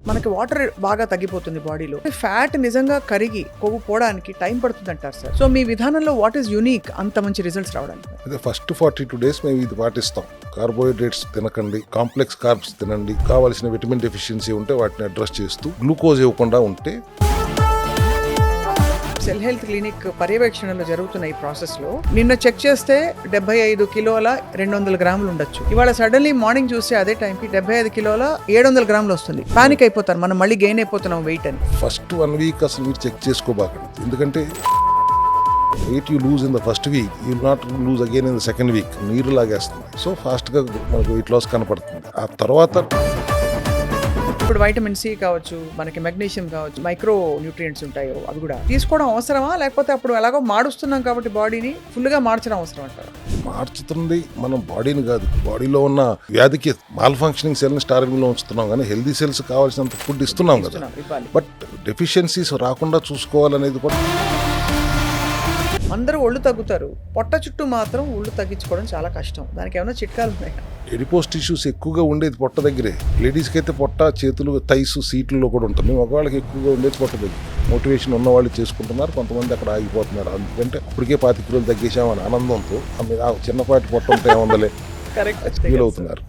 మనకి వాటర్ బాగా తగ్గిపోతుంది బాడీలో. ఫ్యాట్ నిజంగా కరిగి కొవ్వు పోవడానికి టైం పడుతుంది అంటారు సార్. సో మీ విధానంలో వాట్ ఈస్ యూనిక్ అంత మంచి రిజల్ట్స్ రావడానికి? అదే ఫస్ట్ 42 days మేము ఇది పాటిస్తాం. కార్బోహైడ్రేట్స్ తినకండి, కాంప్లెక్స్ కార్బ్స్ తినండి, కావాల్సిన విటమిన్ డెఫిషియన్సీ ఉంటే వాటిని అడ్రస్ చేస్తూ గ్లూకోజ్ ఇవ్వకుండా ఉంటే. సెల్ హెల్త్ క్లినిక్ పర్యవేక్షణలో జరుగుతున్న ఈ ప్రాసెస్ లో నిన్న చెక్ చేస్తే 75 కిలోల 200 గ్రాములు ఉండొచ్చు. ఇవాళ సడన్లీ మార్నింగ్ చూస్తే అదే టైంకి 75 కిలోల 700 గ్రాములు వస్తుంది. పానిక్ అయిపోతారు, మనం మళ్ళీ గెయిన్ అయిపోతున్నాం వెయిట్ అని. ఫస్ట్ 1 week అసలు మీరు చెక్ చేసుకోబాకండి, ఎందుకంటే weight you lose in the first week, you not lose again in the second week. నీరు లాగేస్తుంది, సో ఫాస్ట్గా మనకు వెయిట్ లాస్ కనపడుతుంది. ఆ తర్వాత ఇప్పుడు వైటమిన్ సి కావచ్చు, మనకి మెగ్నీషియం కావచ్చు, మైక్రో న్యూట్రియంట్స్ ఉంటాయో అవి కూడా తీసుకోవడం అవసరమా, లేకపోతే అప్పుడు ఎలాగో మాడుస్తున్నాం కాబట్టి బాడీని ఫుల్గా మార్చడం అవసరం అంటారు? మార్చుతుంది మనం బాడీని కాదు, బాడీలో ఉన్న వ్యాధికి మాల్ ఫంక్షనింగ్ సెల్ని స్టార్వింగ్లో ఉంచుతున్నాం, కానీ హెల్దీ సెల్స్ కావాల్సినంత ఫుడ్ ఇస్తున్నాం కదా. బట్ డెఫిషియన్సీస్ రాకుండా చూసుకోవాలనేది కూడా. అందరూ ఒళ్ళు తగ్గుతారు, పొట్ట చుట్టూ మాత్రం ఒళ్ళు తగ్గించుకోవడం చాలా కష్టం. దానికి ఏమైనా చిట్కాలు ఉన్నాయా? ఎడిపోస్ టిష్యూస్ ఎక్కువగా ఉండేది పొట్ట దగ్గరే. లేడీస్కి అయితే పొట్ట, చేతులు, థైస్, సీట్లలో కూడా ఉంటుంది. మగవాళ్ళకి ఎక్కువగా ఉండేది పొట్ట దగ్గర. మోటివేషన్ ఉన్న వాళ్ళు చేసుకుంటున్నారు, కొంతమంది అక్కడ ఆగిపోతున్నారు. ఎందుకంటే ఇప్పటికే 5 కిలోలు తగ్గేసామని ఆనందంతో ఆ చిన్నపాటి పొట్ట ఉంటే ఏముందలే ఫీల్ అవుతున్నారు.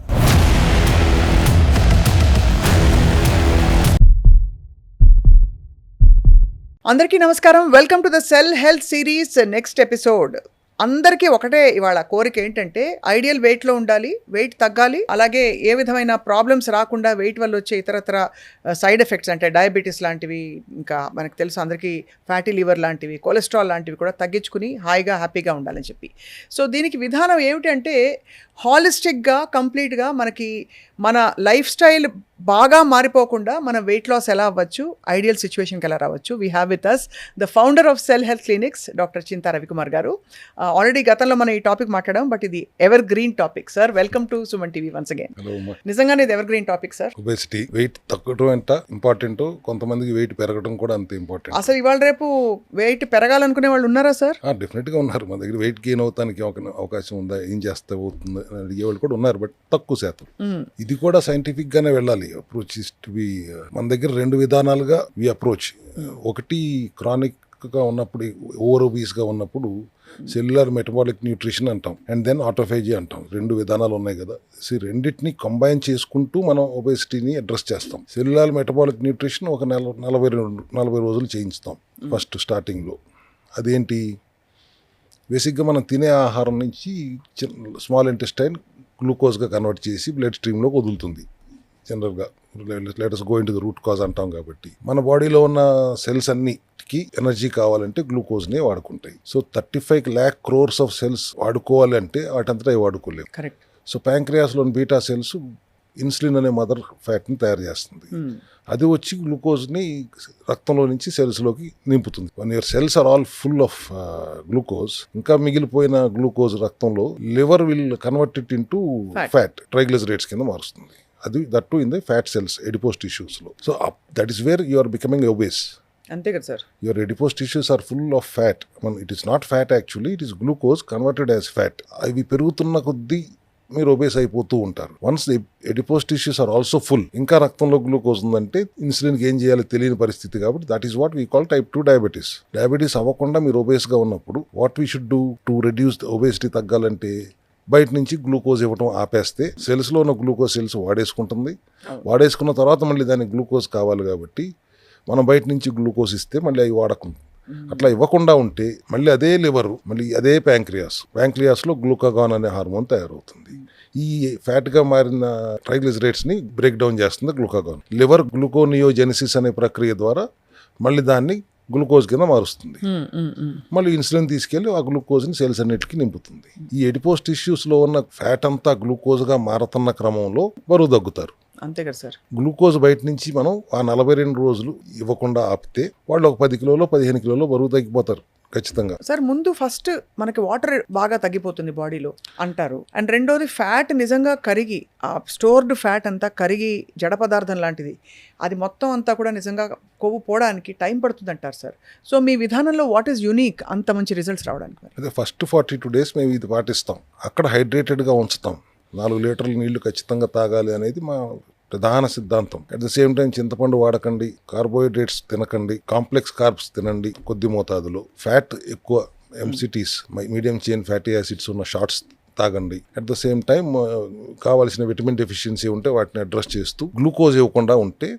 అందరికీ నమస్కారం, welcome to the cell health series next episode. అందరికీ ఒకటే ఇవాళ కోరిక ఏంటంటే ఐడియల్ వెయిట్లో ఉండాలి, వెయిట్ తగ్గాలి, అలాగే ఏ విధమైన ప్రాబ్లమ్స్ రాకుండా వెయిట్ వల్ల వచ్చే ఇతరత్ర సైడ్ ఎఫెక్ట్స్ అంటే డయాబెటీస్ లాంటివి, ఇంకా మనకు తెలుసు అందరికీ ఫ్యాటీ లివర్ లాంటివి, కొలెస్ట్రాల్ లాంటివి కూడా తగ్గించుకుని హాయిగా హ్యాపీగా ఉండాలని చెప్పి. సో దీనికి విధానం ఏమిటంటే హాలిస్టిక్గా కంప్లీట్గా మనకి మన లైఫ్ స్టైల్ బాగా మారిపోకుండా మన వెయిట్ లాస్ ఎలా అవ్వచ్చు, ఐడియల్ సిచ్యువేషన్కి ఎలా రావచ్చు. We have with us the founder of cell health clinics, doctor Chinta Ravikumar గారు. ఆల్రెడీ గతంలో మనం ఈ టాపిక్ మాట్లాడాం, బట్ ఇది evergreen topic. Sir, welcome to Suman TV once again. నిజంగానే ఇది evergreen topic sir. Obesity, weight తగ్గడం ఎంత ఇంపార్టెంట్, కొంతమందికి వెయిట్ పెరగడం కూడా అంత ఇంపార్టెంట్. అసలు ఇవాళ రేపు వెయిట్ పెరగాలనుకునే వాళ్ళు ఉన్నారా సార్? డెఫినెట్గా ఉన్నారు. మన దగ్గర వెయిట్ గెయిన్ అవుతానికి అవకాశం ఉందా, ఏం చేస్తే అవుతుంది అని అడిగే వాళ్ళు కూడా ఉన్నారు, బట్ తక్కువ శాతం. ఇది కూడా సైంటిఫిక్ గానే వెళ్ళాలి. అప్రోచ్ ఇస్ టు బి, మన దగ్గర 2 విధానాలుగా వి అప్రోచ్. ఒకటి క్రానిక్ గా ఉన్నప్పుడు, ఓవర్ ఒబీస్ గా ఉన్నప్పుడు సెల్యులర్ మెటబాలిక్ న్యూట్రిషన్ అంటాం, అండ్ దెన్ ఆటోఫేజీ అంటాం. 2 విధానాలు ఉన్నాయి కదా. సో రెండింటిని కంబైన్ చేసుకుంటూ మనం ఒబేసిటీని అడ్రస్ చేస్తాం. సెల్యులర్ మెటబాలిక్ న్యూట్రిషన్ ఒక 40 రోజులు చేయిస్తాం ఫస్ట్ స్టార్టింగ్లో. అదేంటి, బేసిక్గా మనం తినే ఆహారం నుంచి స్మాల్ ఇంటెస్టైన్ గ్లూకోజ్గా కన్వర్ట్ చేసి బ్లడ్ స్ట్రీమ్లోకి వదులుతుంది. జనరల్గా let's go into the root cause అంటాం కాబట్టి, మన బాడీలో ఉన్న సెల్స్ అన్నిటికీ ఎనర్జీ కావాలంటే గ్లూకోజ్నే వాడుకుంటాయి. So 35 lakh crores of cells వాడుకోవాలి అంటే వాటంతటా వాడుకోలేవు. కరెక్ట్. సో ప్యాంక్రియాస్లోని బీటా సెల్స్ ఇన్సులిన్ అనే మదర్ ఫ్యాట్ని తయారు చేస్తుంది. అది వచ్చి గ్లూకోజ్ని రక్తంలో నుంచి సెల్స్లోకి నింపుతుంది. Once your cells are all full of glucose, ఇంకా మిగిలిపోయిన గ్లూకోజ్ రక్తంలో liver will convert it into fat, triglycerides కింద మారుస్తుంది. అది that to in the fat cells, adipose టిష్యూస్లో. So that is where you are becoming obese. అంతే కదా sir. Your adipose tissues are full of fat. It is not fat actually, it is glucose converted as fat. అవి పెరుగుతున్న కొద్దీ మీరు obese అయిపోతూ ఉంటారు. Once the adipose tissues are also full, ఇంకా రక్తంలో గ్లూకోజ్ ఉందంటే ఇన్సులిన్కి ఏం చేయాలో తెలియని పరిస్థితి. కాబట్టి that is what we call type 2 diabetes. Diabetes అవ్వకుండా మీరు ఒబేస్గా ఉన్నప్పుడు what we should do to reduce obesity తగ్గాలంటే, బయట నుంచి గ్లూకోజ్ ఇవ్వడం ఆపేస్తే సెల్స్లో ఉన్న గ్లూకోజ్ సెల్స్ వాడేసుకుంటుంది. వాడేసుకున్న తర్వాత మళ్ళీ దానికి గ్లూకోజ్ కావాలి కాబట్టి మనం బయట నుంచి గ్లూకోజ్ ఇస్తే మళ్ళీ అవి వాడకుండా, అట్లా ఇవ్వకుండా ఉంటే మళ్ళీ అదే లివరు, మళ్ళీ అదే ప్యాంక్రియాస్లో గ్లూకాగాన్ అనే హార్మోన్ తయారవుతుంది. ఈ ఫ్యాట్గా మారిన ట్రైగ్లిజరైడ్స్ని బ్రేక్ డౌన్ చేస్తుంది గ్లూకాగాన్. లివర్ గ్లూకోనియోజెనిసిస్ అనే ప్రక్రియ ద్వారా మళ్ళీ దాన్ని గ్లూకోజ్ కింద మారుస్తుంది. మళ్ళీ ఇన్సులిన్ తీసుకెళ్లి ఆ గ్లూకోజ్ని సెల్స్ అన్నిటికీ నింపుతుంది. ఈ ఎడిపోస్ టిష్యూస్లో ఉన్న ఫ్యాట్ అంతా గ్లూకోజ్గా మారుతున్న క్రమంలో బరువు తగ్గుతారు. అంతే కదా సార్. గ్లూకోజ్ బయట నుంచి మనం ఆ 42 రోజులు ఇవ్వకుండా ఆపితే వాళ్ళు ఒక 10 కిలోలో 15 కిలోలో బరువు తగ్గిపోతారు ఖచ్చితంగా. సార్, ముందు ఫస్ట్ మనకి వాటర్ బాగా తగ్గిపోతుంది బాడీలో అంటారు, అండ్ రెండోది ఫ్యాట్ నిజంగా కరిగి, ఆ స్టోర్డ్ ఫ్యాట్ అంతా కరిగి జడ పదార్థం లాంటిది, అది మొత్తం అంతా కూడా నిజంగా కొవ్వు పోవడానికి టైం పడుతుంది అంటారు సార్. సో మీ విధానంలో వాట్ ఈస్ యూనిక్ అంత మంచి రిజల్ట్స్ రావడానికి? అదే ఫస్ట్ 42 days మేము ఇది పాటిస్తాం. అక్కడ హైడ్రేటెడ్గా ఉంచుతాం. 4 లీటర్ల నీళ్లు ఖచ్చితంగా తాగాలి అనేది మా ప్రధాన సిద్ధాంతం. అట్ ద సేమ్ టైం చింతపండు వాడకండి, కార్బోహైడ్రేట్స్ తినకండి, కాంప్లెక్స్ కార్బ్స్ తినండి కొద్ది మోతాదులో, ఫ్యాట్ ఎక్కువ ఎంసిటీస్ మీడియం చైన్ ఫ్యాటీ యాసిడ్స్ ఉన్న షార్ట్స్ తాగండి. అట్ ద సేమ్ టైం కావాల్సిన విటమిన్ డెఫిషియన్సీ ఉంటే వాటిని అడ్రస్ చేస్తూ గ్లూకోజ్ ఇవ్వకుండా ఉంటే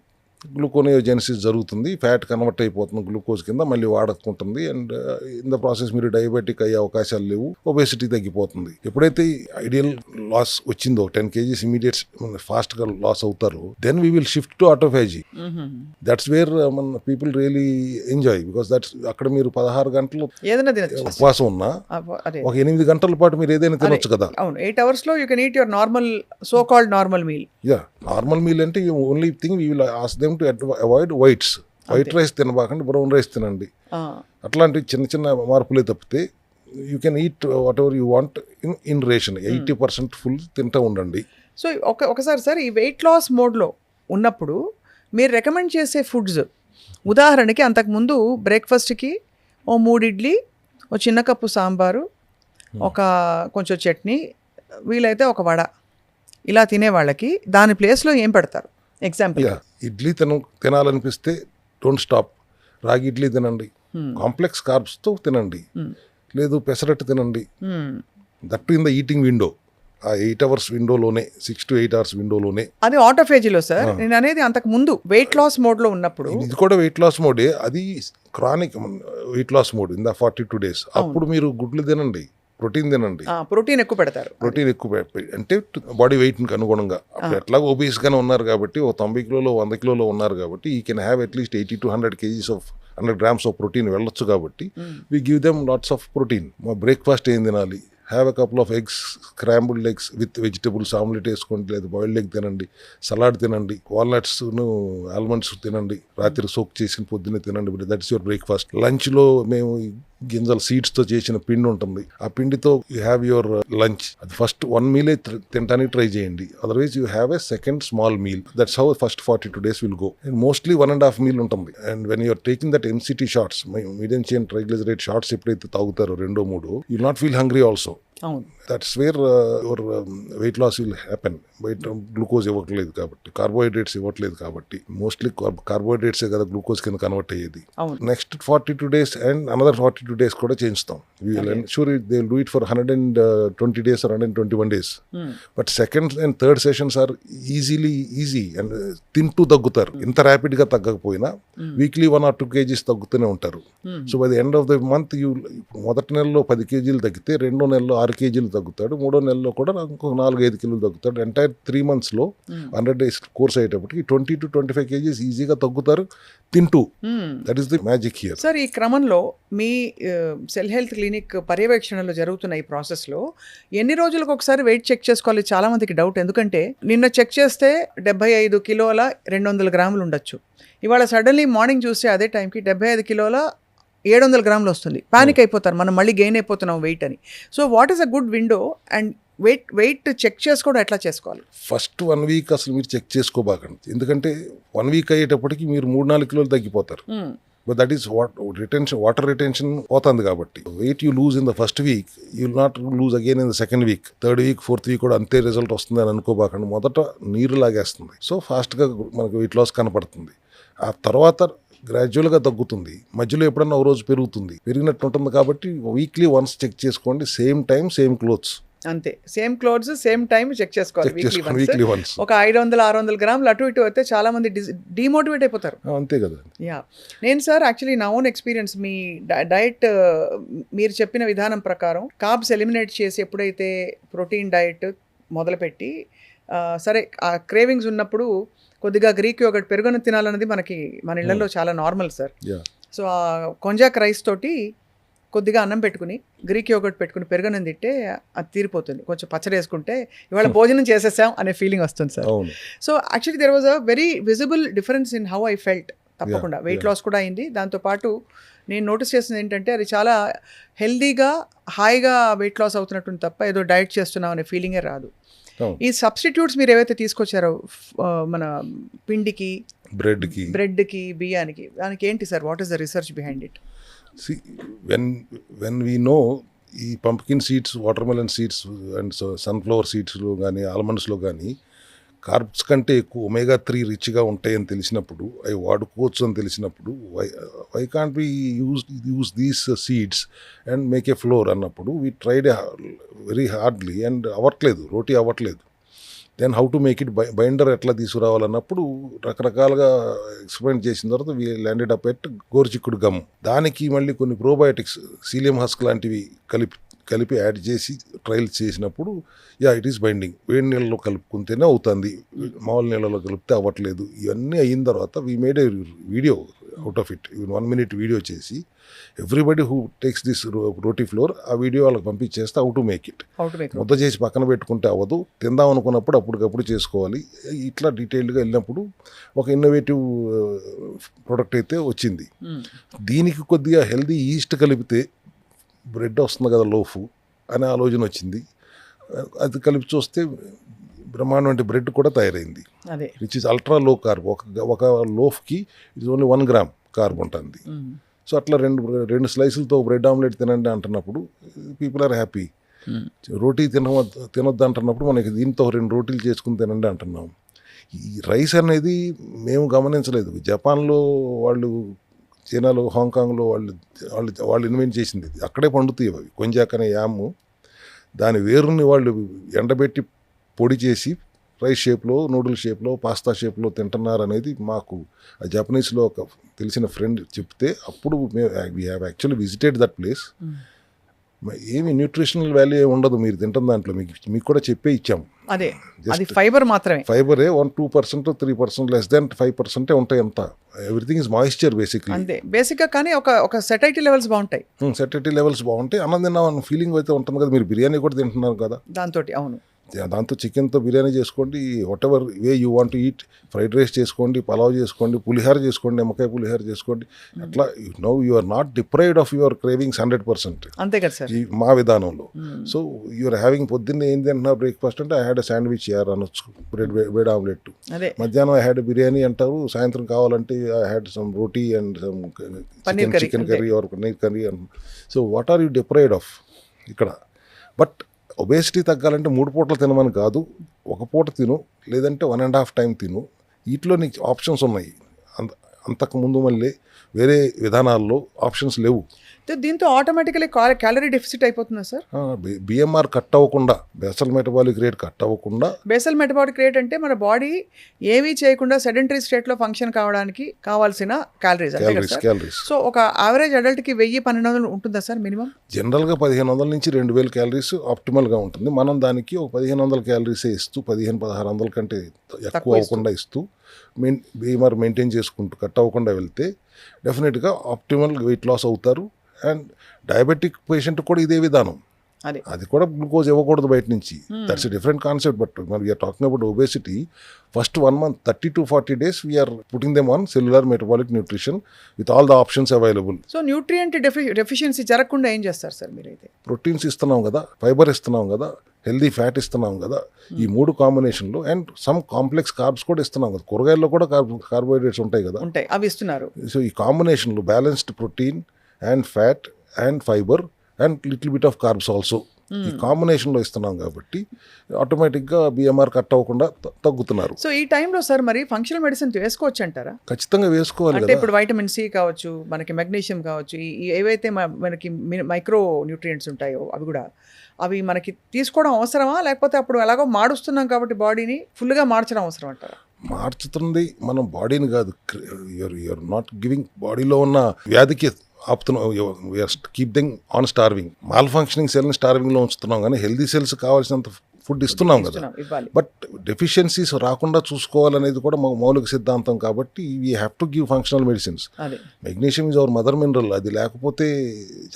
గ్లూకోనియోజెనిసిస్ జరుగుతుంది, ఫ్యాట్ కన్వర్ట్ అయిపోతుంది గ్లూకోజ్ కింద, మళ్ళీ వాడకుంటుంది. అండ్ ఇన్ ద ప్రాసెస్ మీరు డయాబెటిక్ అయ్యే అవకాశాలు లేవు, ఒబేసిటీ తగ్గిపోతుంది. ఎప్పుడైతే ఐడియల్ లాస్ వచ్చిందో 10 kgs ఇమీడియట్ ఫాస్ట్ గా లాస్ అవుతారో, then we will shift to autophagy. That's where మన people really enjoy, because that's అక్కడ మీరు 16 గంటలు ఏదైనా తినచ్చు, ఉపవాసం ఉన్నా ఒక 8 గంటల పాటు మీరు ఏదైనా తినొచ్చు కదా. అవును, 8 hours లో you can eat your normal so called normal meal. Yeah, normal meal అంటే only thing we will ask them to avoid white rice తినబాకండి, బ్రౌన్ రైస్ తినండి. అట్లాంటి చిన్న చిన్న మార్పులే తప్పితే you can eat whatever you want in ration. 80% full తింటూ ఉండండి. సో ఒకసారి సార్, ఈ వెయిట్ లాస్ మోడ్లో ఉన్నప్పుడు మీరు రికమెండ్ చేసే ఫుడ్స్, ఉదాహరణకి అంతకుముందు బ్రేక్ఫాస్ట్కి ఓ 3 ఇడ్లీ, ఓ చిన్న కప్పు సాంబారు, ఒక కొంచెం చట్నీ, వీలైతే ఒక వడ, ఇలా తినే వాళ్ళకి దాని ప్లేస్లో ఏం పెడతారు? ఎగ్జాంపుల్, ఇడ్లీ తినాలనిపిస్తే డోంట్ స్టాప్, రాగి ఇడ్లీ తినండి, కాంప్లెక్స్ కార్బ్స్తో తినండి, లేదు పెసరట్టు తినండి. That in the eating window, ఆ 8 hours విండోలోనే, 6 to 8 hours విండోలోనే. అది ఆటోఫేజీలో సార్, నేను అనేది అంతకు ముందు వెయిట్ లాస్ మోడ్లో ఉన్నప్పుడు. ఇది కూడా వెయిట్ లాస్ మోడే, అది chronic weight loss mode in the 42 days. అప్పుడు మీరు గుడ్లు తినండి, ప్రోటీన్ తినండి. ప్రోటీన్ ఎక్కువ పెడతారు, ప్రోటీన్ ఎక్కువ అంటే బాడీ వెయిట్కి అనుగుణంగా. అప్పుడు ఎట్లాగో ఒబీస్గానే ఉన్నారు కాబట్టి, ఓ 90 కిలోలో 100 కిలోలో ఉన్నారు కాబట్టి, ఈ can have at least 80 to 100 kgs of 100 grams of protein వెళ్ళొచ్చు కాబట్టి we give them lots of protein. మా బ్రేక్ఫాస్ట్ ఏం తినాలి? Have a couple of eggs, scrambled eggs with vegetables, omelette వేసుకోండి, లేదా బాయిల్డ్ ఎగ్ తినండి, సలాడ్ తినండి, వాల్నట్స్ను ఆల్మండ్స్ తినండి, రాత్రి సోక్ చేసిన పొద్దున్నే తినండి. That is your breakfast. లంచ్లో మేము గింజలు సీడ్స్తో చేసిన పిండి ఉంటుంది, ఆ పిండితో యూ హ్యావ్ యువర్ లంచ్. అది ఫస్ట్ 1 meal తినడానికి ట్రై చేయండి, otherwise you have a second small meal. That's how first 42 days will go. And mostly 1.5 meal ఉంటుంది. And when you're taking that MCT shots, medium chain triglyceride shots ఎప్పుడైతే తాగుతారో 2-3, you will not feel hungry also. That's where your weight loss will happen. బయట glucose ఇవ్వట్లేదు కాబట్టి, carbohydrates ఇవ్వట్లేదు కాబట్టి, mostly కార్బోహైడ్రేట్సే కదా glucose కింద కన్వర్ట్ అయ్యేది. Next 42 days and another 42 days కూడా చేయించుతాం. We will ensure they will do it for 120 days or 121 days. But second and third sessions are easy and తింటూ తగ్గుతారు. ఇంత ర్యాపిడ్గా తగ్గకపోయినా వీక్లీ 1 or 2 kgs తగ్గుతూనే ఉంటారు. So by the end of the month మొదటి నెలలో 10 kgs తగ్గితే, 2వ నెలలో 6 kgs తగ్గుతాడు, 3వ నెలలో కూడా ఇంకొక 4-5 kilos తగ్గుతాడు. ఎంటైర్ 3 months 100 days కోర్స్ అయ్యేటప్పటికి 20 to 25 kgs ఈజీగా తగ్గుతారు తింటూ. That is the magic here. Sir, ఈ క్రమంలో మీ సెల్ హెల్త్ క్లినిక్ పర్యవేక్షణలో జరుగుతున్న ఈ ప్రాసెస్లో ఎన్ని రోజులకు ఒకసారి వెయిట్ చెక్ చేసుకోవాలి? చాలా మందికి డౌట్. ఎందుకంటే నిన్న చెక్ చేస్తే 75 కిలోల 200 grams ఉండొచ్చు, ఇవాళ సడన్లీ మార్నింగ్ చూస్తే అదే టైంకి 75 కిలోల 700 grams వస్తుంది. పానిక్ అయిపోతారు, మనం మళ్ళీ గెయిన్ అయిపోతున్నాం వెయిట్ అని. So what is a good window and weight check చేసుకోవడం ఎట్లా చేసుకోవాలి? ఫస్ట్ 1 week అసలు మీరు చెక్ చేసుకోబాకండి, ఎందుకంటే 1 week అయ్యేటప్పటికి మీరు 3-4 kilos తగ్గిపోతారు. But that is water retention పోతుంది కాబట్టి, weight you lose in the first week, you will not lose again in the second week, third week, fourth week కూడా అంతే రిజల్ట్ వస్తుంది అని అనుకోబాకండి. మొదట నీరు లాగేస్తుంది, సో ఫాస్ట్గా మనకు వెయిట్ లాస్ కనపడుతుంది. ఆ తర్వాత గ్రాడ్యువల్గా తగ్గుతుంది, మధ్యలో ఎప్పుడన్నా ఒక రోజు పెరిగినట్టు ఉంటుంది. కాబట్టి వీక్లీ వన్స్ చెక్ చేసుకోండి, సేమ్ టైం సేమ్ క్లోత్స్. అంతే, same clothes same time check చేసుకోవాలి వీక్లీ వన్స్. ఒక 500-600 grams అటు ఇటు అయితే చాలా మంది డిమోటివేట్ అయిపోతారు. అంతే కదా. నేను సార్ యాక్చువల్లీ నా ఓన్ ఎక్స్పీరియన్స్, మీ డయట్ మీరు చెప్పిన విధానం ప్రకారం కార్బ్స్ ఎలిమినేట్ చేసి ఎప్పుడైతే ప్రోటీన్ డయట్ మొదలుపెట్టి, సరే ఆ క్రేవింగ్స్ ఉన్నప్పుడు కొద్దిగా గ్రీక్ యోగర్ట్, పెరుగును తినాలన్నది మన ఇళ్లలో చాలా నార్మల్ సార్. సో ఆ కొంజాక్ రైస్ తోటి కొద్దిగా అన్నం పెట్టుకుని, గ్రీక్ యోగర్ట్ పెట్టుకుని, పెరుగన్నం తింటే అది తీరిపోతుంది. కొంచెం పచ్చడి వేసుకుంటే ఇవాళ భోజనం చేసేసాం అనే ఫీలింగ్ వస్తుంది sir. So actually there was a very visible difference in how I felt. తప్పకుండా వెయిట్ లాస్ కూడా అయింది. దాంతోపాటు నేను నోటీస్ చేసింది ఏంటంటే, అది చాలా హెల్దీగా హాయిగా వెయిట్ లాస్ అవుతున్నట్టు తప్ప ఏదో డైట్ చేస్తున్నాం అనే ఫీలింగే రాదు. ఈ సబ్స్టిట్యూట్స్ మీరు ఏవైతే తీసుకొచ్చారో మన పిండికి, బ్రెడ్కి, బియ్యానికి, దానికి ఏంటి sir? What is the research behind it? See, when we know ఈ pumpkin seeds, watermelon seeds and sunflower సీడ్స్లో కానీ, ఆల్మండ్స్లో కానీ కార్బ్స్ కంటే ఎక్కువ ఒమేగా 3 రిచ్గా ఉంటాయని తెలిసినప్పుడు అవి వాడుకోవచ్చు అని తెలిసినప్పుడు why can't be use these seeds and make a flour అన్నప్పుడు we tried very hardly and అవ్వట్లేదు, రోటీ అవ్వట్లేదు. Then how to make it binder ఎట్లా తీసుకురావాలన్నప్పుడు రకరకాలుగా ఎక్స్పెరిమెంట్ చేసిన తర్వాత వీ ల్యాండెడ్ అప్ ఎట్ గోరుచిక్కుడు గమ్. దానికి మళ్ళీ కొన్ని ప్రోబయోటిక్స్ సీలియం హస్క్ లాంటివి కలిపి యాడ్ చేసి ట్రయల్స్ చేసినప్పుడు ఇట్ ఈస్ బైండింగ్. వేడి నీళ్ళలో కలుపుకుంటేనే అవుతుంది, మామూలు నీళ్ళలో కలిపితే అవ్వట్లేదు. ఇవన్నీ అయిన తర్వాత we made a video out of it, 1 minute video చేసి everybody who takes this roti flour ఆ వీడియో వాళ్ళకి పంపించేస్తే హౌ టు మేక్ ఇట్. ముద్ద చేసి పక్కన పెట్టుకుంటే అవ్వదు, తిందాం అనుకున్నప్పుడు అప్పటికప్పుడు చేసుకోవాలి. ఇట్లా డీటెయిల్డ్గా వెళ్ళినప్పుడు ఒక ఇన్నోవేటివ్ ప్రోడక్ట్ అయితే వచ్చింది. దీనికి కొద్దిగా హెల్దీ ఈస్ట్ కలిపితే బ్రెడ్ వస్తుంది కదా లోఫు అనే ఆలోచన వచ్చింది. అది కలిపి చూస్తే బ్రహ్మాండం బ్రెడ్ కూడా తయారైంది, which is ultra low carb. ఒక లోఫ్కి ఇట్స్ ఓన్లీ 1 gram కార్బ్ ఉంటుంది. సో అట్లా రెండు స్లైసులతో బ్రెడ్ ఆమ్లెట్ తినండి అంటున్నప్పుడు పీపుల్ ఆర్ హ్యాపీ. రోటీ తినొద్దు అంటున్నప్పుడు మనకి దీంతో 2 రోటీలు చేసుకుని తినండి అంటున్నాం. ఈ రైస్ అనేది మేము గమనించలేదు. జపాన్లో వాళ్ళు, చైనాలో, హాంకాంగ్లో వాళ్ళు ఇన్వెంట్ చేసింది. అక్కడే పండుతాయి అవి. కొంజాక్ అనే యాము, దాని వేరుని వాళ్ళు ఎండబెట్టి పొడి చేసి రైస్ షేప్లో, నూడిల్ షేప్లో, పాస్తా షేప్లో తింటున్నారు అనేది మాకు ఆ జపనీస్లో ఒక తెలిసిన ఫ్రెండ్ చెప్తే అప్పుడు we have actually visited that place. ఏమి న్యూట్రిషనల్ వాల్యూ ఉండదు మీరు తింటున్న దాంట్లో, మీకు కూడా చెప్పే ఇచ్చాము. అదే అది ఫైబర్ మాత్రమే, ఫైబరే 1-2%, 3%, less than 5% ఉంటాయి. అంతా ఎవ్రీథింగ్ ఇస్ మాయిశ్చర్ బేసిక్లీ. అంతే బేసిక్గా. కానీ ఒక సెటైటీ లెవెల్స్ బాగుంటాయి, సెటైటీ లెవెల్స్ బాగుంటాయి. అన్నం తిన్నామన్న ఫీలింగ్ అయితే ఉంటుంది కదా. మీరు బిర్యానీ కూడా తింటున్నారు కదా దాంతో. అవును, దాంతో చికెన్తో బిర్యానీ చేసుకోండి, whatever way you want to eat. Fried rice చేసుకోండి, పలావ్ చేసుకోండి, పులిహార చేసుకోండి, నిమ్మకాయ పులిహార చేసుకోండి. అట్లా now you are not deprived of your cravings 100%. అంతే కదా సార్, ఈ మా విధానంలో. సో యూఆర్ హ్యావింగ్ పొద్దున్నే ఏం తింటున్నా బ్రేక్ఫాస్ట్ అంటే ఐ హ్యాడ్ శాండ్విచ్ అనొచ్చు, బ్రెడ్ ఆమ్లెట్. మధ్యాహ్నం ఐ హ్యాడ్ బిర్యానీ అంటారు, సాయంత్రం కావాలంటే I had some roti and some chicken curry or paneer curry. So what are you deprived of ఇక్కడ? బట్ ఒబేసిటీ తగ్గాలంటే 3 పూటలు తినమని కాదు, 1 పూట తిను, లేదంటే 1.5 time తిను. వీటిలో నీకు ఆప్షన్స్ ఉన్నాయి. అంతకుముందు మళ్ళీ వేరే విధానాల్లో ఆప్షన్స్ లేవు. దీంతో ఆటోమేటికలీ క్యాలరీ డెఫిసిట్ అయిపోతుందా సార్? బిఎంఆర్ కట్ అవ్వకుండా, బేసల్ మెటబాలిక్ రేట్ కట్ అవ్వకుండా. బేసల్ మెటబాలిక్ రేట్ అంటే మన బాడీ ఏమీ చేయకుండా సెడెంటరీ స్టేట్లో ఫంక్షన్ కావడానికి కావాల్సిన క్యాలరీస్. సో ఒక యావరేజ్ అడల్ట్కి 1000-1200 ఉంటుందా సార్ మినిమం? జనరల్గా 1500 నుంచి 2000 క్యాలరీస్ ఆప్టిమల్గా ఉంటుంది. మనం దానికి ఒక 1500 క్యాలరీసే ఇస్తూ, 1500-1600 కంటే ఎక్కువ అవ్వకుండా ఇస్తూ బిఎంఆర్ మెయింటైన్ చేసుకుంటూ కట్ అవ్వకుండా వెళ్తే డెఫినెట్గా ఆప్టిమల్ వెయిట్ లాస్ అవుతారు. అండ్ డయాబెటిక్ పేషెంట్ కూడా ఇదే విధానం. అది కూడా గ్లూకోజ్ ఇవ్వకూడదు బయట నుంచి. That's a different concept. But మరి we're talking about obesity. First 1 month, 30 to 40 days we're putting them on cellular metabolic nutrition with all the options available. So nutrient deficiency జరగకుండా ఏం చేస్తారు సార్ మీరైతే? ప్రోటీన్స్ ఇస్తున్నాం కదా, ఫైబర్ ఇస్తున్నాం కదా, healthy fat ఇస్తున్నాం కదా, ఈ 3 కాంబినేషన్లో. అండ్ సమ్ కాంప్లెక్స్ కార్బ్స్ కూడా ఇస్తున్నాం కదా. కూరగాయల్లో కూడా కార్బోహైడ్రేట్స్ ఉంటాయి కదా, అవి ఇస్తున్నారు. సో ఈ కాంబినేషన్లో balanced protein and fat and fibre and little bit of carbs also, ఈ కాంబినేషన్లో ఇస్తున్నాం కాబట్టి ఆటోమేటిక్గా బిఎంఆర్ కట్ అవ్వకుండా తగ్గుతున్నారు. సో ఈ టైంలో సార్ మరి ఫంక్షనల్ మెడిసిన్ వేసుకోవచ్చు అంటారా? ఖచ్చితంగా వేసుకోవాలి. అంటే ఇప్పుడు వైటమిన్ సి కావచ్చు, మనకి మెగ్నీషియం కావచ్చు, ఏవైతే మనకి మైక్రో న్యూట్రియంట్స్ ఉంటాయో అవి మనకి తీసుకోవడం అవసరమా? లేకపోతే అప్పుడు ఎలాగో మారుస్తున్నాం కాబట్టి బాడీని ఫుల్గా మార్చడం అవసరం అంటారా? మార్చుతుంది మనం బాడీని కాదు. యూఆర్ నాట్ గివింగ్ బాడీలో ఉన్న వ్యాధికి ఆపుతున్నాం. Keep them on starving. Malfunctioning సెల్ని స్టార్వింగ్లో ఉంచుతున్నాం, కానీ హెల్దీ సెల్స్ కావాల్సినంత ఫుడ్ ఇస్తున్నాం కదా. బట్ డెఫిషియన్సీస్ రాకుండా చూసుకోవాలనేది కూడా మౌలిక సిద్ధాంతం కాబట్టి we have to give functional medicines. Magnesium is our mother mineral. అది లేకపోతే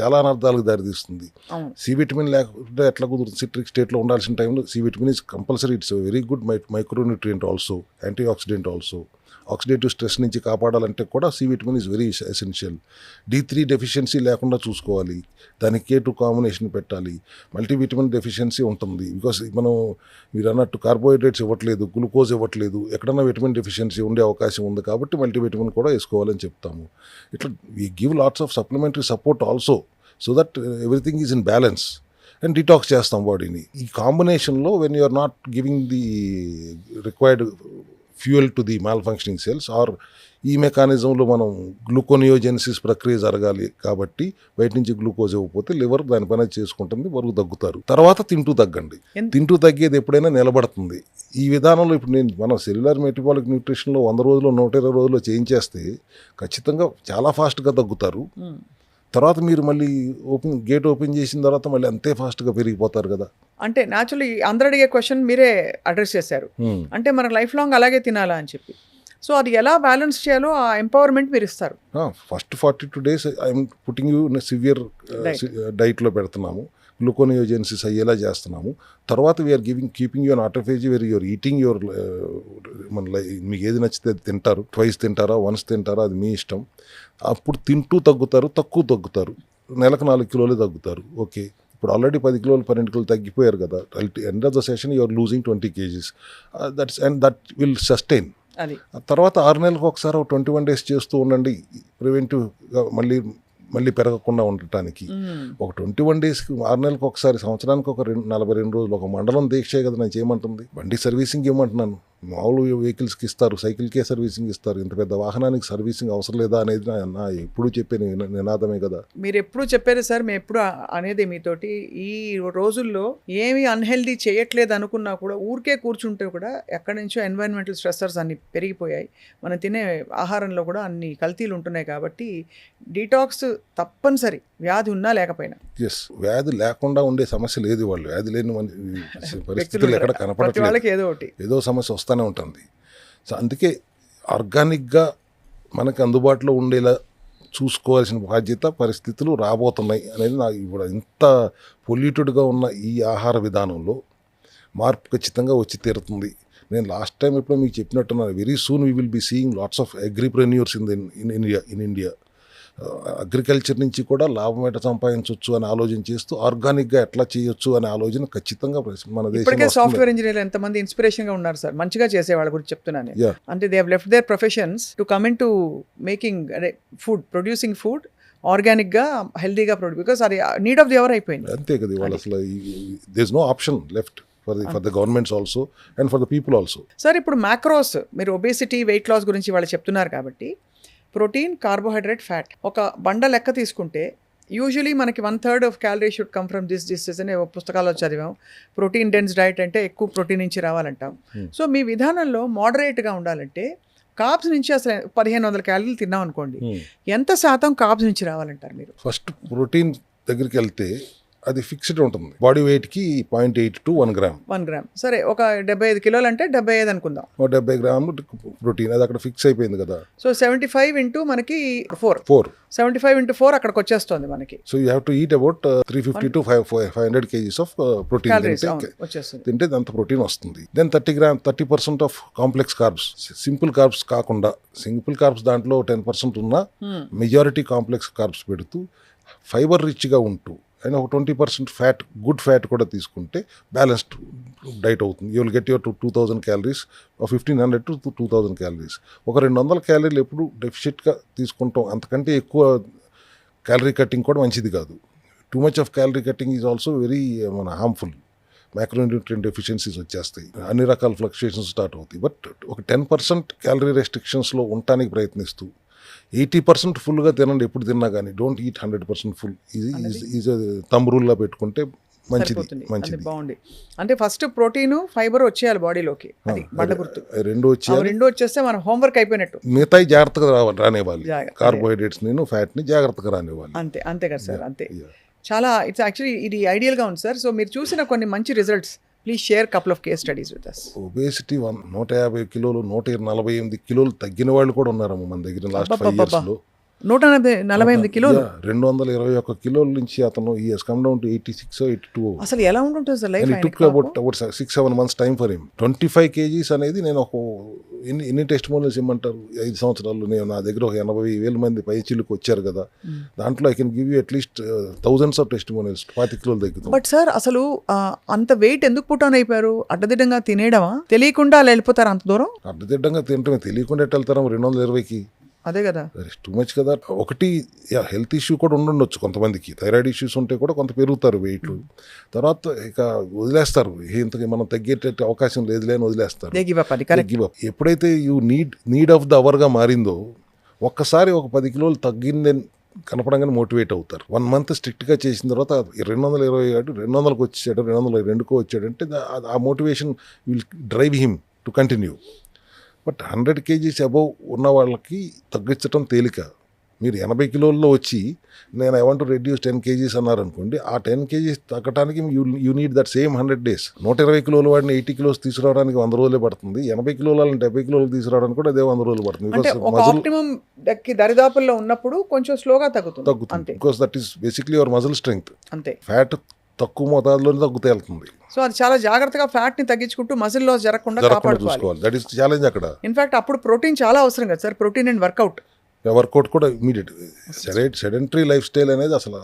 చాలా అనర్థాలకు దారితీస్తుంది. సి విటమిన్ లేకపోతే ఎట్లా కుదురుతుంది? సిట్రిక్ స్టేట్లో ఉండాల్సిన టైంలో C vitamin is compulsory. It's very good micronutrient also, antioxidant also. Oxidative stress నుంచి కాపాడాలంటే కూడా C vitamin is very essential. D3 deficiency లేకుండా చూసుకోవాలి, దానికి K2 కాంబినేషన్ పెట్టాలి. మల్టీవిటమిన్ డెఫిషియన్సీ ఉంటుంది, బికాస్ మీరు అన్నట్టు కార్బోహైడ్రేట్స్ ఇవ్వట్లేదు, గ్లూకోజ్ ఇవ్వట్లేదు, ఎక్కడన్నా విటమిన్ డెఫిషియన్సీ ఉండే అవకాశం ఉంది కాబట్టి మల్టీవిటమిన్ కూడా వేసుకోవాలని చెప్తాము. ఇట్లా we give lots of supplementary support also, so that everything is in balance. And detox చేస్తాం బాడీని. ఈ కాంబినేషన్లో when you are not giving the required fuel to the malfunctioning cells or ఈ మెకానిజంలో మనం గ్లూకోనియోజెనిసిస్ ప్రక్రియ జరగాలి కాబట్టి బయట నుంచి గ్లూకోజ్ ఇవ్వకపోతే లివర్ దాని పని చేసుకుంటుంది, బరువు తగ్గుతారు. తర్వాత తింటూ తగ్గండి. తింటూ తగ్గేది ఎప్పుడైనా నిలబడుతుంది. ఈ విధానంలో ఇప్పుడు మనం సెల్యులర్ మెటబాలిక్ న్యూట్రిషన్లో 100 రోజులు 120 రోజుల్లో చేంజ్ చేస్తే ఖచ్చితంగా చాలా ఫాస్ట్గా తగ్గుతారు. తర్వాత మీరు మళ్ళీ గేట్ ఓపెన్ చేసిన తర్వాత మళ్ళీ అంతే ఫాస్ట్గా పెరిగిపోతారు కదా. అంటే న్యాచురల్లీ అందరు అడిగే క్వశ్చన్ మీరే అడ్రస్ చేశారు. అంటే మనకు లైఫ్ లాంగ్ అలాగే తినాలా అని చెప్పి. సో అది ఎలా బ్యాలెన్స్ చేయాలో ఆ ఎంపవర్మెంట్ మీరు ఇస్తారు. First 42 days I'm putting you severe డైట్లో పెడుతున్నాము, గ్లూకోనియోజెనిసిస్ అయ్యేలా చేస్తున్నాము. తర్వాత we're keeping you on autophagy very your eating your మన మీకు ఏది నచ్చితే అది తింటారు. ట్వైస్ తింటారా, వన్స్ తింటారా, అది మీ ఇష్టం. అప్పుడు తింటూ తగ్గుతారు, తక్కువ తగ్గుతారు. నెలకు 4 కిలోలు తగ్గుతారు. ఓకే, ఇప్పుడు ఆల్రెడీ 10 కిలోలు 12 కిలోలు తగ్గిపోయారు కదా. End of the session you're losing 20 kgs. That will sustain. తర్వాత 6 నెలలకు ఒకసారి 21 days చేస్తూ ఉండండి, ప్రివెంటివ్గా మళ్ళీ పెరగకుండా ఉండటానికి. ఒక 21 daysకి 6 నెలలకు ఒకసారి, సంవత్సరానికి ఒక 42 రోజులు ఒక మండలం దీక్షే కదా నేను చేయమంటుంది. బండి సర్వీసింగ్ ఇవ్వమంటున్నాను. మామూలు వెహికల్స్కి ఇస్తారు, సైకిల్కే సర్వీసింగ్ ఇస్తారు. ఇంత పెద్ద వాహనానికి సర్వీసింగ్ అవసరం లేదా అనేది నా ఎప్పుడు చెప్పే నినాదమే కదా. మీరు ఎప్పుడు చెప్పారు సార్, మేము ఎప్పుడు అనేది మీతోటి ఈ రోజుల్లో ఏమి అన్హెల్దీ చేయట్లేదు అనుకున్నా కూడా ఊరికే కూర్చుంటే కూడా ఎక్కడి నుంచో ఎన్వైరన్మెంటల్ స్ట్రెసర్స్ అన్ని పెరిగిపోయాయి. మనం తినే ఆహారంలో కూడా అన్ని కల్తీలు ఉంటున్నాయి. కాబట్టి డీటాక్స్ తప్పనిసరి, వ్యాధి ఉన్నా లేకపోయినా. ఎస్, వ్యాధి లేకుండా ఉండే సమస్య లేదు. వాళ్ళు వ్యాధి లేని పరిస్థితులు ఎక్కడ కనపడట్లేదు. ఏదో సమస్య వస్తూనే ఉంటుంది. సో అందుకే ఆర్గానిక్గా మనకు అందుబాటులో ఉండేలా చూసుకోవాల్సిన బాధ్యత, పరిస్థితులు రాబోతున్నాయి అనేది నాకు ఇప్పుడు ఇంత పొల్యూటెడ్గా ఉన్న ఈ ఆహార విధానంలో మార్పు ఖచ్చితంగా వచ్చి తీరుతుంది. నేను లాస్ట్ టైం ఎప్పుడో మీకు చెప్పినట్టున్నాను, very soon we will be seeing lots of agripreneurs in India. Agriculture నుంచి కూడా లాభం ఎట్లా సంపాదించవచ్చు అని ఆలోచన చేస్తూ ఆర్గానిక్గా ఎట్లా చేయొచ్చు అనే ఆలోచన ఖచ్చితంగా మన దేశంలో. సాఫ్ట్వేర్ ఇంజనీర్లు ఎంతమంది ఇన్స్పిరేషన్ గా ఉన్నారు సార్, మంచిగా చేసే వాళ్ళ గురించి చెప్తున్నాను. అంటే they have left their professions to come in to making food, producing food organic గా, హెల్దీగా ప్రొడ్యూస్, బికాస్ అది నీడ్ ఆఫ్ ది అవర్ అయిపోయింది. అంతే కదా, వాళ్ళు అసలు there is no option left for the governments also and for the people also. Sir ఇప్పుడు macros, మీరు ఒబేసిటీ, వెయిట్ లాస్ గురించి వాళ్ళు చెప్తున్నారు కాబట్టి ప్రోటీన్, కార్బోహైడ్రేట్, ఫ్యాట్ ఒక బండ లెక్క తీసుకుంటే యూజువలీ మనకి 1/3 of calorie should come from this అనే పుస్తకాల్లో చదివాం. ప్రోటీన్ డెన్స్ డైట్ అంటే ఎక్కువ ప్రోటీన్ నుంచి రావాలంటాం. సో మీ విధానంలో మోడరేట్గా ఉండాలంటే కార్బ్స్ నుంచి అసలు 1500 క్యాలరీలు తిన్నాం అనుకోండి, ఎంత శాతం కార్బ్స్ నుంచి రావాలంటారు మీరు? ఫస్ట్ ప్రోటీన్ దగ్గరికి వెళ్తే అది ఫిక్స్డ్ ఉంటుంది. బాడీ వెయిట్కి 0.8 to 1 gram. 1 gram సరే, ఒక 75 కిలోలు అంటే 75 అనుకుందాం. 70 grams ప్రోటీన్, అది అక్కడ ఫిక్స్ అయిపోయింది కదా. సో 75 ఇంటూ మనకి 4 75 ఇంటూ 4 అక్కడికి వచ్చేస్తుంది మనకి. So you have to eat about 350 to 500 kgs of protein తింటే అంత ప్రోటీన్ వస్తుంది. Then 30% of complex carbs, simple carbs కాకుండా. సింపుల్ కార్బ్స్ దాంట్లో 10% ఉన్న మెజారిటీ కాంప్లెక్స్ కార్బ్స్ పెడుతూ ఫైబర్ రిచ్గా ఉంటూ అండ్ ఒక 20% ఫ్యాట్, గుడ్ ఫ్యాట్ కూడా తీసుకుంటే బ్యాలెన్స్డ్ డైట్ అవుతుంది. You will get your 2000 calories, 1500 to 2000 calories. ఒక 200 క్యాలరీలు ఎప్పుడు డెఫిషిట్గా తీసుకుంటాం, అంతకంటే ఎక్కువ క్యాలరీ కట్టింగ్ కూడా మంచిది కాదు. Too much of calorie cutting is also very harmful. Micronutrient deficiencies వచ్చేస్తాయి, అన్ని రకాల ఫ్లక్చుయేషన్స్ స్టార్ట్ అవుతాయి. బట్ ఒక 10% క్యాలరీ రెస్ట్రిక్షన్స్లో ఉండటానికి ప్రయత్నిస్తూ 80% ఫుల్గా తినండి ఎప్పుడు తిన్నా కానీ. Don't eat 100% full. ఇది థంబ్ రూల్లా పెట్టుకుంటే మంచిది. బాగుంది. అంటే ఫస్ట్ ప్రోటీన్, ఫైబర్ వచ్చేయాలి బాడీలోకి, అది బండ గుర్తు. రెండు వచ్చేస్తే మనం హోంవర్క్ అయిపోయినట్టు. మిగతాయి జాగ్రత్తగా రానివ్వాలి, కార్బోహైడ్రేట్స్ నేను ఫ్యాట్ని జాగ్రత్తగా రానివ్వాలి. అంతే కదా సార్, అంతే. చాలా ఇట్స్ యాక్చువల్లీ ఇది ఐడియల్గా ఉంది సార్. సో మీరు చూసిన కొన్ని మంచి results, please share couple of case studies with us. Obesity 150 కిలోలు 148 కిలోలు తగ్గిన వాళ్ళు కూడా ఉన్నారమ్మ మన దగ్గర లాస్ట్ 5 yearsలో. 148 కిలోలు, 221 కిలోల నుంచి అతను ఈ has come down to 86 or 82. అసలు ఎలా ఉంటుంది sir life? It took about 6-7 months time for him. 25 kgs అనేది నేను ఒక ఎన్ని టెస్టిమోనియల్స్ ఇమ్మంటారు 5 సంవత్సరాలు. నేను నా దగ్గర ఒక 80,000 మంది పైచీలకు వచ్చారు కదా, దాంట్లో I can give you at least thousands of testimonials. 20 కిలోలు తగ్గుతాం. బట్ సార్ అసలు అంత వెయిట్ ఎందుకు పుట్ ఆన్ అయిపోయారు? అడ్డదిడ్డంగా తినేయడమా, తెలియకుండా అలా వెళ్ళిపోతారు అంత దూరం? అడ్డదిడ్డంగా తినటమే, తెలియకుండా ఎట్టు వెళ్తారా 220కి? అదే కదా. టూ మచ్ కదా. ఒకటి హెల్త్ ఇష్యూ కూడా ఉండొచ్చు కొంతమందికి, థైరాయిడ్ ఇష్యూస్ ఉంటే కూడా కొంత పెరుగుతారు వెయిట్, తర్వాత ఇక వదిలేస్తారు, ఇంతకి మనం తగ్గేట అవకాశం లేదులే అని వదిలేస్తారు. దే గివ్ అప్, అది కరెక్ట్. Give up. ఎప్పుడైతే యూ నీడ్ ఆఫ్ ద అవర్గా మారిందో, ఒక్కసారి ఒక 10 కిలోలు తగ్గిందని కనపడంగానే మోటివేట్ అవుతారు. 1 మంత్ స్ట్రిక్ట్గా చేసిన తర్వాత 227 200కి వచ్చాడు, 202కు వచ్చాడంటే ఆ motivation will drive him to continue. But 100 kgs above ఉన్న వాళ్ళకి తగ్గించడం తేలిక. మీరు 80 కిలోల్లో వచ్చి నేను I want to reduce 10 kgs అన్నారనుకోండి, ఆ 10 kgs తగ్గడానికి you need that same 100 days. 120 కిలోల వాడిని 80 kilos తీసుకురావడానికి 100 రోజులే పడుతుంది. 80 కిలోల వాళ్ళని 70 కిలోలు తీసుకురావడానికి కూడా అదే 100 రోజులు పడుతుంది. అంటే ఒక ఆప్టిమమ్ దరిదాపుల్లో ఉన్నప్పుడు కొంచెం స్లోగా తగ్గుతుంది. Because that is basically your muscle strength. అంతే. ఫ్యాట్ తక్కువ మోతాదులోనే తగ్గుతూ వెళ్తుంది. సో అది చాలా జాగ్రత్తగా ఫ్యాట్ ని తగ్గించుకుంటూ మజిల్ లాస్ జరగకుండా చూసుకోవాలి. దట్ ఈస్ ఛాలెంజ్ అక్కడ. ఇన్ఫాక్ట్ అప్పుడు ప్రోటీన్ చాలా అవసరం కదా sir, protein and workout. Workout కూడా ఇమీడియట్. సెడెంటరీ లైఫ్ స్టైల్ అనేది అసలు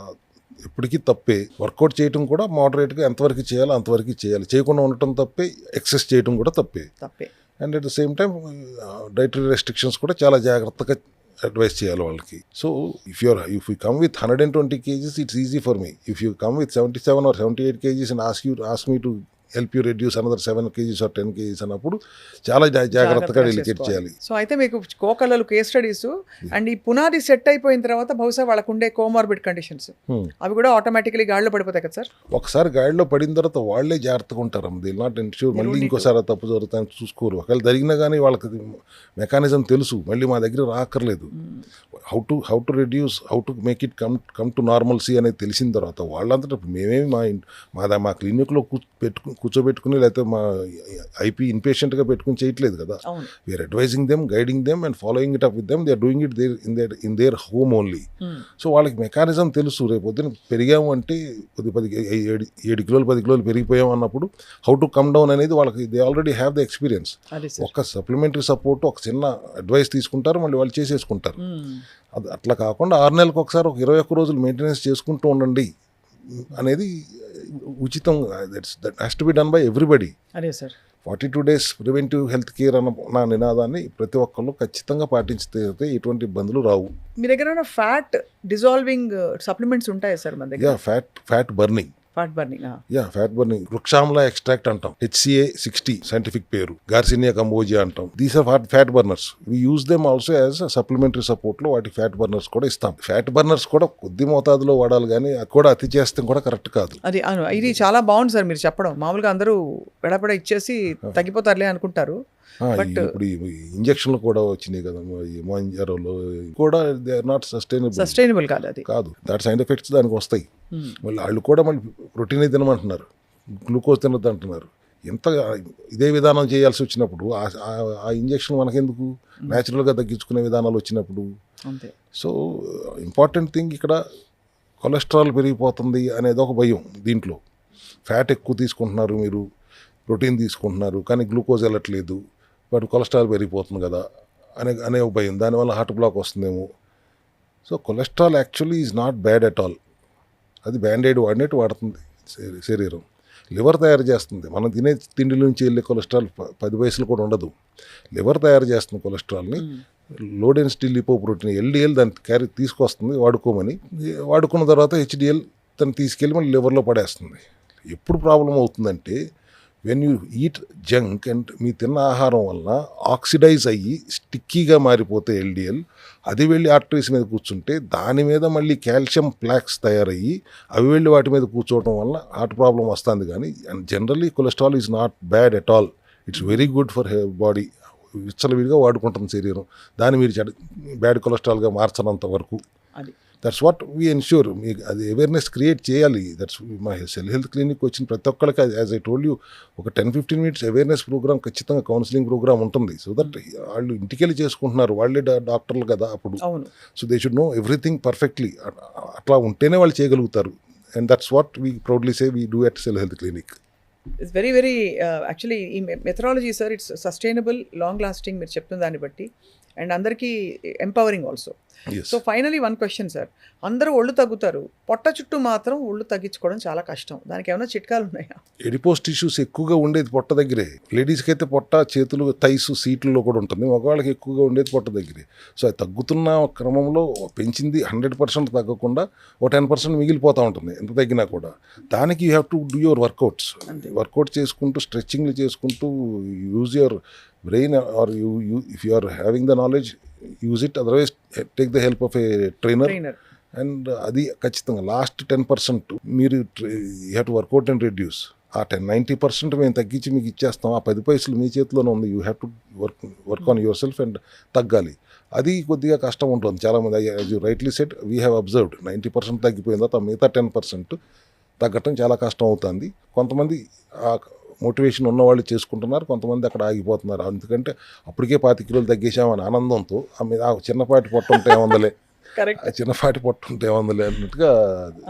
ఎప్పటికీ తప్పే. వర్కౌట్ చేయడం కూడా మోడరేట్గా ఎంతవరకు చేయాలో అంతవరకు చేయాలి. చేయకుండా ఉండటం తప్పే, ఎక్సెస్ చేయడం కూడా తప్పే. And at the same time dietary restrictions కూడా చాలా జాగ్రత్తగా అడ్వైస్ చేయాలి వాళ్ళకి. So if you come with 120 kgs, it's easy for me. If you come with 77 or 78 kgs and ask me to help you reduce another 7 kgs or 10 kgs అన్నప్పుడు చాలా జాగ్రత్తగా delicate చేయాలి. So అయితే మీకు కోకలలు కేస్ స్టడీస్ అండ్ ఈ పునాది set అయిపోయిన తర్వాత బహుశా వాళ్ళకు ఉండే కోమార్బిడ్ కండిషన్స్ అవి కూడా ఆటోమేటికలీ గాడిలో పడిపోతాయి కదా సార్. ఒకసారి గాడిలో పడిన తర్వాత వాళ్ళే జాగ్రత్తగా ఉంటారు. ది నాట్ ఎన్ష్యూర్ మళ్ళీ ఇంకోసారి తప్పు జరుగుతాయని చూసుకోరు. ఒకవేళ జరిగినా కానీ వాళ్ళకి మెకానిజం తెలుసు, మళ్ళీ మా దగ్గర రాక్కర్లేదు. How to reduce, how to make it come to normalcy అనేది తెలిసిన తర్వాత వాళ్ళంతటా మేమేమి మా క్లినిక్లో కూర్చోబెట్టుకుని లేకపోతే మా ఐపీ ఇన్పేషెంట్గా పెట్టుకుని చేయట్లేదు కదా. We're advising them, guiding them and following it up with them. They are doing it in their home only. So వాళ్ళకి మెకానిజం తెలుసు. రేపు పొద్దున పెరిగాము అంటే 7 కిలోలు 10 కిలోలు పెరిగిపోయాం అన్నప్పుడు హౌ టు కమ్ డౌన్ అనేది వాళ్ళకి they already have the experience. ఒక సప్లిమెంటరీ సపోర్ట్, ఒక చిన్న అడ్వైస్ తీసుకుంటారు, మళ్ళీ వాళ్ళు చేసేసుకుంటారు. అది అట్లా కాకుండా 6 నెలలకు ఒకసారి ఒక 21 రోజులు మెయింటెనెన్స్ చేసుకుంటూ ఉండండి అనేది ఉచితం. That has to be done by everybody. 42 days preventive health care అన్న నా నినాదాన్ని ప్రతి ఒక్కళ్ళు ఖచ్చితంగా పాటించితే ఎటువంటి ఇబ్బందులు రావు. మీ దగ్గర ఫ్యాట్ డిజాల్వింగ్ సప్లిమెంట్స్ ఉంటాయా సార్ మన దగ్గర? Fat burning. ఫ్యాట్ బర్నింగ్ వృక్షామ్ల ఎక్స్ట్రాక్ట్ అంటాం, HCA 60 సైంటిఫిక్ పేరు, గార్సినియా కంబోజియా అంటాం. These are fat burners. We use them also as supplementary support లో వాటి ఫ్యాట్ బర్నర్స్ కూడా ఇస్తాం. ఫ్యాట్ బర్నర్స్ కూడా కొద్ది మోతాదులో వాడాలి, కానీ అది కూడా అతి చేస్తే కూడా కరెక్ట్ కాదు. అది ఇది చాలా బాగుంది సార్ మీరు చెప్పడం. మామూలుగా అందరూ పెడపడ ఇచ్చేసి తగ్గిపోతారులే అనుకుంటారు. ఇప్పుడు ఇంజక్షన్లు కూడా వచ్చినాయి కదా, మోంజారోలో కూడా దే ఆర్ నాట్ సస్టైనబుల్ కాదు. దాని సైడ్ ఎఫెక్ట్స్ దానికి వస్తాయి. మళ్ళీ వాళ్ళు కూడా మళ్ళీ ప్రోటీన్ తినమంటున్నారు, గ్లూకోజ్ తినద్దు అంటున్నారు. ఎంత ఇదే విధానం చేయాల్సి వచ్చినప్పుడు ఆ ఇంజక్షన్ మనకెందుకు? న్యాచురల్గా తగ్గించుకునే విధానాలు వచ్చినప్పుడు. సో ఇంపార్టెంట్ థింగ్ ఇక్కడ కొలెస్ట్రాల్ పెరిగిపోతుంది అనేది ఒక భయం. దీంట్లో ఫ్యాట్ ఎక్కువ తీసుకుంటున్నారు, మీరు ప్రోటీన్ తీసుకుంటున్నారు, కానీ గ్లూకోజ్ వెళ్ళట్లేదు, బట్ కొలెస్ట్రాల్ పెరిగిపోతుంది కదా అనే ఒక భయం. దానివల్ల హార్ట్ బ్లాక్ వస్తుందేమో. So cholesterol actually is not bad at all. అది బ్యాండేడ్ వాడినట్టు వాడుతుంది శరీరం. లివర్ తయారు చేస్తుంది. మనం తినే తిండి నుంచి వెళ్ళే కొలెస్ట్రాల్ 10 పైసలు కూడా ఉండదు. లివర్ తయారు చేస్తుంది కొలెస్ట్రాల్ని. లో డెన్సిటీ లిపోప్రోటీన్ LDL దాన్ని తీసుకొస్తుంది వాడుకోమని. వాడుకున్న తర్వాత HDL తను తీసుకెళ్ళి మళ్ళీ లివర్లో పడేస్తుంది. ఎప్పుడు ప్రాబ్లం అవుతుందంటే when you eat junk and మీ తిన్న ఆహారం వల్ల ఆక్సిడైజ్ అయ్యి స్టిక్కీగా మారిపోతే LDL, అది వెళ్ళి ఆర్టరీస్ మీద కూర్చుంటే దాని మీద మళ్ళీ కాల్షియం ప్లాక్స్ తయారయ్యి అవి వెళ్ళి వాటి మీద కూర్చోవడం వల్ల హార్ట్ ప్రాబ్లం వస్తుంది. కానీ generally cholesterol is not bad at all. It's very good for body. విచ్చలవిడిగా వాడుకుంటుంది శరీరం. దాన్ని మీరు బ్యాడ్ కొలెస్ట్రాల్గా మార్చనంత వరకు. That's what we ensure. మీకు అది అవేర్నెస్ క్రియేట్ చేయాలి. దట్స్ మా సెల్ హెల్త్ క్లినిక్ వచ్చిన ప్రతి ఒక్కరికి యాజ్ ఐ టోల్డ్ యూ ఒక 10-15 minutes అవేర్నెస్ ప్రోగ్రామ్, ఖచ్చితంగా కౌన్సిలింగ్ ప్రోగ్రామ్ ఉంటుంది. సో దట్ వాళ్ళు ఇంటికెళ్ళి చేసుకుంటున్నారు, వాళ్ళే డాక్టర్లు కదా అప్పుడు. So they should know everything perfectly. అట్లా ఉంటేనే వాళ్ళు చేయగలుగుతారు. And that's what we proudly say we do at Cell Health Clinic. It's very very actually ఈ methodology sir, it's sustainable, long lasting మీరు చెప్తున్న దాన్ని బట్టి. అండ్ అందరికీ empowering also. Yes so finally one question sir, అందరూ ఒళ్ళు తగ్గుతారు, పొట్ట చుట్టూ మాత్రం ఒళ్ళు తగ్గించుకోవడం చాలా కష్టం, దానికి ఏమైనా చిట్కాలు ఉన్నాయా? ఎడిపోస్ టిష్యూస్ ఎక్కువగా ఉండేది పొట్ట దగ్గరే. లేడీస్కి అయితే పొట్ట, చేతులు, థైస్, సీట్లలో కూడా ఉంటుంది. మగవాళ్ళకి ఎక్కువగా ఉండేది పొట్ట దగ్గరే. సో అది తగ్గుతున్న క్రమంలో పెంచింది 100% తగ్గకుండా ఒక 10% మిగిలిపోతూ ఉంటుంది ఎంత తగ్గినా కూడా. దానికి you have to do your workouts. Workout చేసుకుంటూ, స్ట్రెచ్చింగ్లు చేసుకుంటూ, use your brain, or if you are having the knowledge, use it. Otherwise take the help of a trainer. And అది ఖచ్చితంగా లాస్ట్ 10% మీరు you have to work out and reduce. ఆ 90% మేము తగ్గించి మీకు ఇచ్చేస్తాం, ఆ 10 పైసలు మీ చేతిలోనే ఉంది. You have to work on your self and తగ్గాలి. అది కొద్దిగా కష్టం ఉంటుంది. చాలామంది as you rightly said, we have observed 90% తగ్గిపోయిన తర్వాత మిగతా 10% తగ్గటం చాలా కష్టం అవుతుంది. కొంతమంది ఆ మోటివేషన్ ఉన్నవాళ్ళు చేసుకుంటున్నారు, కొంతమంది అక్కడ ఆగిపోతున్నారు. ఎందుకంటే అప్పటికే 25 కిలోలు తగ్గేసామని ఆనందంతో ఆ చిన్నపాటి పొట్ట ఉంటే ఏముందలే, కరెక్ట్, ఆ చిన్నపాటి పొట్ట ఉంటే ఏముందలే అన్నట్టుగా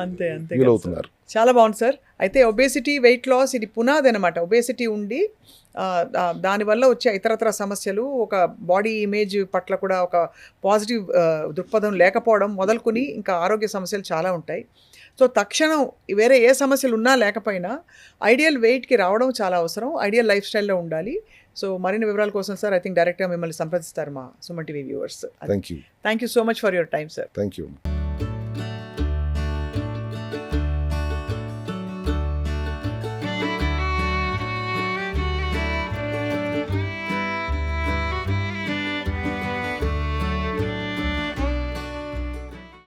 అంతే అంతే ఫీల్ అవుతున్నారు. చాలా బాగుంది సార్. అయితే ఒబేసిటీ, వెయిట్ లాస్ ఇది పునాది అనమాట. ఒబేసిటీ ఉండి దానివల్ల వచ్చే ఇతరత్ర సమస్యలు, ఒక బాడీ ఇమేజ్ పట్ల కూడా ఒక పాజిటివ్ దృక్పథం లేకపోవడం మొదలుకొని ఇంకా ఆరోగ్య సమస్యలు చాలా ఉంటాయి. సో తక్షణం వేరే ఏ సమస్యలు ఉన్నా లేకపోయినా ఐడియల్ వెయిట్కి రావడం చాలా అవసరం, ఐడియల్ లైఫ్ స్టైల్లో ఉండాలి. సో మరిన్ని వివరాల కోసం సార్ ఐ థింక్ డైరెక్ట్గా మిమ్మల్ని సంప్రదిస్తారు మా Suman TV viewers. Thank you thank you so much for your time sir. Thank you.